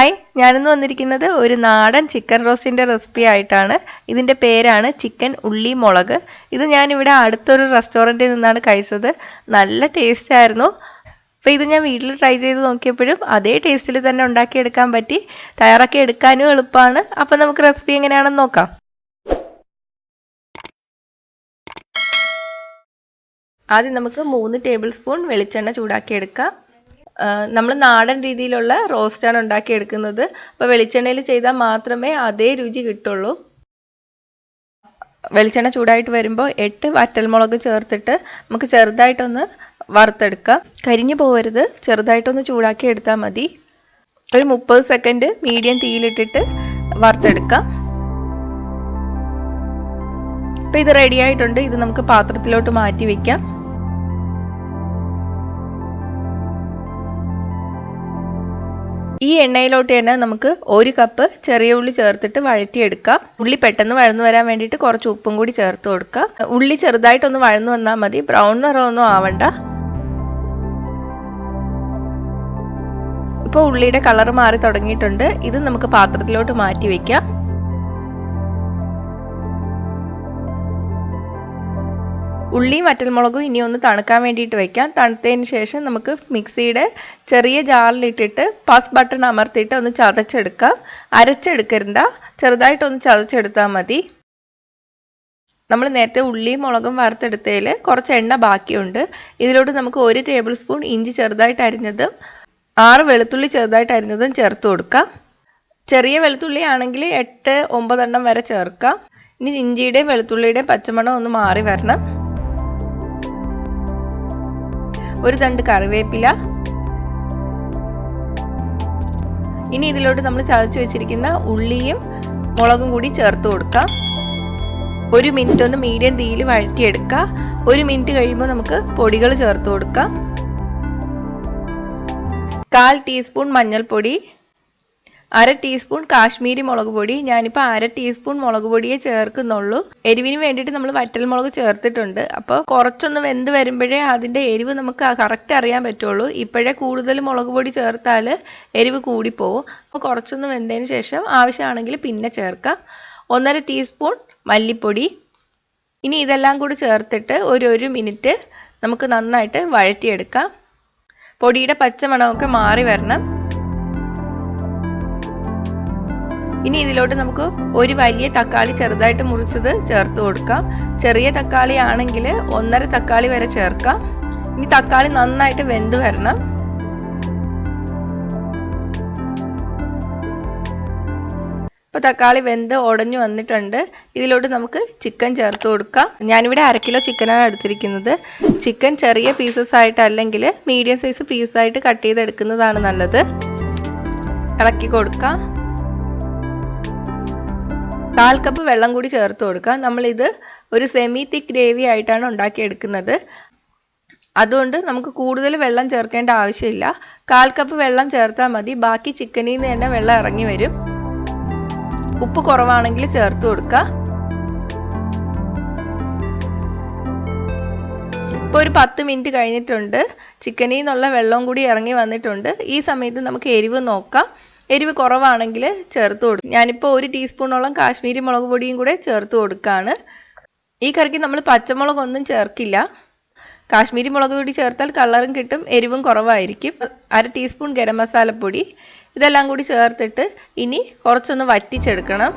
Hi, ഞാനിന്ന് വന്നിരിക്കുന്നത് ഒരു നാടൻ ചിക്കൻ റോസ്റ്റിൻ്റെ റെസിപ്പി ആയിട്ടാണ്. ഇതിൻ്റെ പേരാണ് ചിക്കൻ ഉള്ളി മുളക്. ഇത് ഞാനിവിടെ അടുത്തൊരു റെസ്റ്റോറൻറ്റിൽ നിന്നാണ് കഴിച്ചത്. നല്ല ടേസ്റ്റ് ആയിരുന്നു. അപ്പോൾ ഇത് ഞാൻ വീട്ടിൽ ട്രൈ ചെയ്ത് നോക്കിയപ്പോഴും അതേ ടേസ്റ്റിൽ തന്നെ ഉണ്ടാക്കിയെടുക്കാൻ പറ്റി. തയ്യാറാക്കി എടുക്കാനും എളുപ്പമാണ്. അപ്പോൾ നമുക്ക് റെസിപ്പി എങ്ങനെയാണെന്ന് നോക്കാം. ആദ്യം നമുക്ക് 3 ടേബിൾ സ്പൂൺ വെളിച്ചെണ്ണ ചൂടാക്കിയെടുക്കാം. നമ്മൾ നാടൻ രീതിയിലുള്ള റോസ്റ്റാണ് ഉണ്ടാക്കിയെടുക്കുന്നത്. അപ്പോൾ വെളിച്ചെണ്ണയിൽ ചെയ്താൽ മാത്രമേ അതേ രുചി കിട്ടുള്ളൂ. വെളിച്ചെണ്ണ ചൂടായിട്ട് വരുമ്പോൾ 8 വറ്റൽമുളക് ചേർത്തിട്ട് നമുക്ക് ചെറുതായിട്ടൊന്ന് വറുത്തെടുക്കാം. കരിഞ്ഞു പോകരുത്, ചെറുതായിട്ടൊന്ന് ചൂടാക്കി എടുത്താൽ മതി. ഒരു 30 സെക്കൻഡ് മീഡിയം തീയിലിട്ടിട്ട് വറുത്തെടുക്കാം. അപ്പോൾ ഇത് റെഡി ആയിട്ടുണ്ട്. ഇത് നമുക്ക് പാത്രത്തിലോട്ട് മാറ്റി വയ്ക്കാം. ഈ എണ്ണയിലോട്ട് തന്നെ നമുക്ക് 1 കപ്പ് ചെറിയ ഉള്ളി ചേർത്തിട്ട് വഴറ്റിയെടുക്കാം. ഉള്ളി പെട്ടെന്ന് വഴന്നു വരാൻ വേണ്ടിയിട്ട് കുറച്ച് ഉപ്പും കൂടി ചേർത്ത് കൊടുക്കാം. ഉള്ളി ചെറുതായിട്ടൊന്ന് വഴന്നു വന്നാൽ മതി, ബ്രൗൺ നിറമൊന്നും ആവണ്ട. ഇപ്പോൾ ഉള്ളിയുടെ കളർ മാറി തുടങ്ങിയിട്ടുണ്ട്. ഇത് നമുക്ക് പാത്രത്തിലോട്ട് മാറ്റി വയ്ക്കാം. ഉള്ളിയും വറ്റൽമുളകും ഇനി ഒന്ന് തണുക്കാൻ വേണ്ടിയിട്ട് വെക്കാം. തണുത്തതിന് ശേഷം നമുക്ക് മിക്സിയുടെ ചെറിയ ജാറിലിട്ടിട്ട് പസ് ബട്ടൺ അമർത്തിയിട്ട് ഒന്ന് ചതച്ചെടുക്കാം. അരച്ചെടുക്കരുണ്ട, ചെറുതായിട്ടൊന്ന് ചതച്ചെടുത്താൽ മതി. നമ്മൾ നേരത്തെ ഉള്ളിയും മുളകും വറുത്തെടുത്തതിൽ കുറച്ച് എണ്ണ ബാക്കിയുണ്ട്. ഇതിലോട്ട് നമുക്ക് 1 ടേബിൾ സ്പൂൺ ഇഞ്ചി ചെറുതായിട്ട് അരിഞ്ഞതും 6 വെളുത്തുള്ളി ചെറുതായിട്ട് അരിഞ്ഞതും ചേർത്ത് കൊടുക്കാം. ചെറിയ വെളുത്തുള്ളി ആണെങ്കിൽ 8-9 എണ്ണം വരെ ചേർക്കാം. ഇനി ഇഞ്ചിയുടെയും വെളുത്തുള്ളിയുടെയും പച്ചമണം ഒന്ന് മാറി വരണം. ഒരു തണ്ട് കറിവേപ്പില. ഇനി ഇതിലോട്ട് നമ്മൾ ചതച്ചു വെച്ചിരിക്കുന്ന ഉള്ളിയും മുളകും കൂടി ചേർത്ത് കൊടുക്കാം. 1 മിനിറ്റ് ഒന്ന് മീഡിയം തീയിൽ വഴറ്റിയെടുക്കാം. 1 മിനിറ്റ് കഴിയുമ്പോൾ നമുക്ക് പൊടികൾ ചേർത്ത് കൊടുക്കാം. 1/4 ടീസ്പൂൺ മഞ്ഞൾപ്പൊടി, 1/2 ടീസ്പൂൺ കാശ്മീരി മുളക് പൊടി. ഞാനിപ്പോൾ 1/2 ടീസ്പൂൺ മുളക് പൊടിയെ ചേർക്കുന്നുള്ളൂ. എരിവിന് വേണ്ടിയിട്ട് നമ്മൾ വറ്റൽമുളക് ചേർത്തിട്ടുണ്ട്. അപ്പോൾ കുറച്ചൊന്ന് വെന്ത് വരുമ്പോഴേ അതിൻ്റെ എരിവ് നമുക്ക് കറക്റ്റ് അറിയാൻ പറ്റുള്ളൂ. ഇപ്പോഴേ കൂടുതൽ മുളക് പൊടി ചേർത്താൽ എരിവ് കൂടിപ്പോവും. അപ്പോൾ കുറച്ചൊന്ന് വെന്തതിന് ശേഷം ആവശ്യമാണെങ്കിൽ പിന്നെ ചേർക്കാം. 1/2 ടീസ്പൂൺ മല്ലിപ്പൊടി. ഇനി ഇതെല്ലാം കൂടി ചേർത്തിട്ട് ഒരു മിനിറ്റ് നമുക്ക് നന്നായിട്ട് വഴറ്റിയെടുക്കാം. പൊടിയുടെ പച്ചമണമൊക്കെ മാറി വരണം. ഇനി ഇതിലോട്ട് നമുക്ക് ഒരു വലിയ തക്കാളി ചെറുതായിട്ട് മുറിച്ചത് ചേർത്ത് കൊടുക്കാം. ചെറിയ തക്കാളി ആണെങ്കിൽ 1.5 തക്കാളി വരെ ചേർക്കാം. ഇനി തക്കാളി നന്നായിട്ട് വെന്ത് വരണം. ഇപ്പോൾ തക്കാളി വെന്ത് ഉടഞ്ഞു വന്നിട്ടുണ്ട്. ഇതിലോട്ട് നമുക്ക് ചിക്കൻ ചേർത്ത് കൊടുക്കാം. ഞാനിവിടെ 1/2 കിലോ ചിക്കനാണ് എടുത്തിരിക്കുന്നത്. ചിക്കൻ ചെറിയ പീസസ് ആയിട്ടല്ലെങ്കിൽ മീഡിയം സൈസ് പീസായിട്ട് കട്ട് ചെയ്തെടുക്കുന്നതാണ് നല്ലത്. ഇളക്കി കൊടുക്കാം. 1/4 കപ്പ് വെള്ളം കൂടി ചേർത്ത് കൊടുക്കാം. നമ്മളിത് ഒരു സെമി തിക്ക് ഗ്രേവി ആയിട്ടാണ് ഉണ്ടാക്കിയെടുക്കുന്നത്. അതുകൊണ്ട് നമുക്ക് കൂടുതൽ വെള്ളം ചേർക്കേണ്ട ആവശ്യമില്ല. 1/4 കപ്പ് വെള്ളം ചേർത്താൽ മതി. ബാക്കി ചിക്കനിൽ നിന്ന് തന്നെ വെള്ളം ഇറങ്ങി വരും. ഉപ്പ് കുറവാണെങ്കിൽ ചേർത്ത് കൊടുക്കാം. ഇപ്പോൾ ഒരു 10 മിനിറ്റ് കഴിഞ്ഞിട്ടുണ്ട്. ചിക്കനിൽ നിന്നുള്ള വെള്ളവും കൂടി ഇറങ്ങി വന്നിട്ടുണ്ട്. ഈ സമയത്ത് നമുക്ക് എരിവ് നോക്കാം. എരിവ് കുറവാണെങ്കിൽ ചേർത്ത് കൊടുക്കും. ഞാനിപ്പോൾ 1 ടീസ്പൂണോളം കാശ്മീരി മുളക് പൊടിയും കൂടെ ചേർത്ത് കൊടുക്കുകയാണ്. ഈ കറിക്ക് നമ്മൾ പച്ചമുളകൊന്നും ചേർക്കില്ല. കാശ്മീരി മുളക് പൊടി ചേർത്താൽ കളറും കിട്ടും, എരിവും കുറവായിരിക്കും. 1/2 ടീസ്പൂൺ ഗരം മസാലപ്പൊടി. ഇതെല്ലാം കൂടി ചേർത്തിട്ട് ഇനി കുറച്ചൊന്ന് വറ്റിച്ചെടുക്കണം.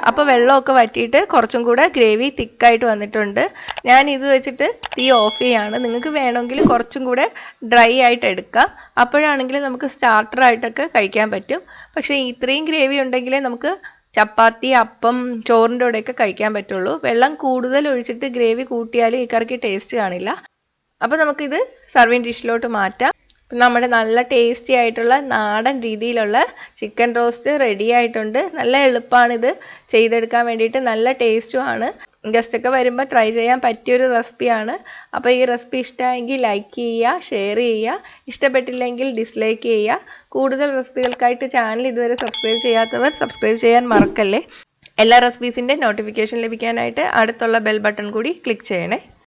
അപ്പോൾ വെള്ളമൊക്കെ വറ്റിയിട്ട് കുറച്ചും കൂടെ ഗ്രേവി തിക്കായിട്ട് വന്നിട്ടുണ്ട്. ഞാൻ ഇത് വെച്ചിട്ട് തീ ഓഫ് ചെയ്യാണ്. നിങ്ങൾക്ക് വേണമെങ്കിൽ കുറച്ചും കൂടെ ഡ്രൈ ആയിട്ട് എടുക്കാം. അപ്പോഴാണെങ്കിൽ നമുക്ക് സ്റ്റാർട്ടറായിട്ടൊക്കെ കഴിക്കാൻ പറ്റും. പക്ഷേ ഇത്രയും ഗ്രേവി ഉണ്ടെങ്കിലേ നമുക്ക് ചപ്പാത്തി, അപ്പം, ചോറിൻ്റെ കൂടെയൊക്കെ കഴിക്കാൻ പറ്റുള്ളൂ. വെള്ളം കൂടുതൽ ഒഴിച്ചിട്ട് ഗ്രേവി കൂട്ടിയാൽ ഈ കറിക്ക് ടേസ്റ്റ് കാണില്ല. അപ്പോൾ നമുക്കിത് സർവിങ് ഡിഷിലോട്ട് മാറ്റാം. നമ്മുടെ നല്ല ടേസ്റ്റി ആയിട്ടുള്ള നാടൻ രീതിയിലുള്ള ചിക്കൻ റോസ്റ്റ് റെഡി ആയിട്ടുണ്ട്. നല്ല എളുപ്പമാണിത് ചെയ്തെടുക്കാൻ വേണ്ടിയിട്ട്, നല്ല ടേസ്റ്റുമാണ്. ഗസ്റ്റൊക്കെ വരുമ്പോൾ ട്രൈ ചെയ്യാൻ പറ്റിയൊരു റെസിപ്പിയാണ്. അപ്പോൾ ഈ റെസിപ്പി ഇഷ്ടമായെങ്കിൽ ലൈക്ക് ചെയ്യുക, ഷെയർ ചെയ്യുക. ഇഷ്ടപ്പെട്ടില്ലെങ്കിൽ ഡിസ്ലൈക്ക് ചെയ്യുക. കൂടുതൽ റെസിപ്പികൾക്കായിട്ട് ചാനൽ ഇതുവരെ സബ്സ്ക്രൈബ് ചെയ്യാത്തവർ സബ്സ്ക്രൈബ് ചെയ്യാൻ മറക്കല്ലേ. എല്ലാ റെസിപ്പീസിൻ്റെ നോട്ടിഫിക്കേഷൻ ലഭിക്കാനായിട്ട് അടുത്തുള്ള ബെൽ ബട്ടൺ കൂടി ക്ലിക്ക് ചെയ്യണേ.